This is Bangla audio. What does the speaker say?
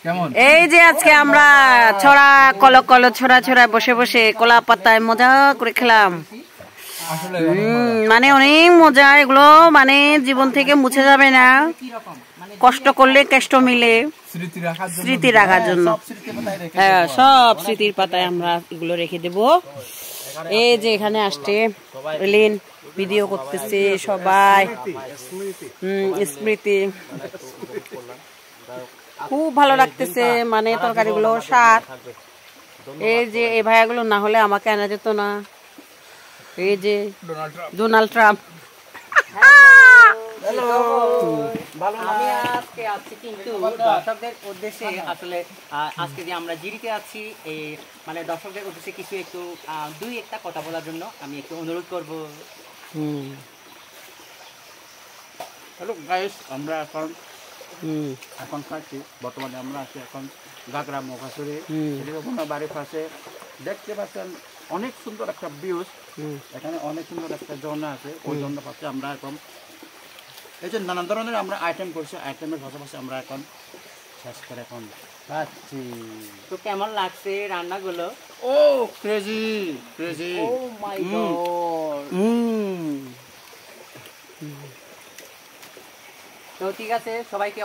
এই যে আজকে আমরা ছড়া কল কল ছড়া ছড়া বসে বসে কলা পাতায় মজা করে খেলাম। মানে অনেক মজা, এগুলো মানে জীবন থেকে মুছে যাবে না, কষ্ট করলে কেষ্ট মিলে স্মৃতি রাখার জন্য। হ্যাঁ, সব স্মৃতির পাতায় আমরা এগুলো রেখে দেব। এই যে এখানে আসছে এলিন, ভিডিও করতেছে সবাই, স্মৃতি। খুব ভালো লাগতেছে, মানে তরকারিগুলো স্বাদ। এই যে এই ভাইয়াগুলো না হলে আমাকে আনা যেত না। এই যে ডোনাল্ড ট্রাম্প। আমি আজকে আছি কিন্তু দর্শকদের উদ্দেশ্যে, আসলে আজকে যে আমরা জিরিতে আছি, এই মানে দর্শকদের উদ্দেশ্যে কিছু একটু দুই একটা কথা বলার জন্য আমি একটু অনুরোধ করব। হ্যালো গাইস, আমরা এখন খাচ্ছি, বর্তমানে আমরা আছি এখন গাগরা মোখাসুরি বাড়ির পাশে। দেখতে পাচ্ছেন অনেক সুন্দর একটা ভিউজ, এখানে অনেক সুন্দর একটা ঝর্ণা আছে। ওই ঝর্ণার পাশে আমরা এখন এই যে নানান ধরনের আমরা আইটেম করছি, আইটেমের পাশাপাশি আমরা এখন শেষ করে এখন খাচ্ছি। তো কেমন লাগছে রান্নাগুলো? ও ক্রেজি ক্রেজি, ও মাই গড। তো ঠিক আছে, সবাইকে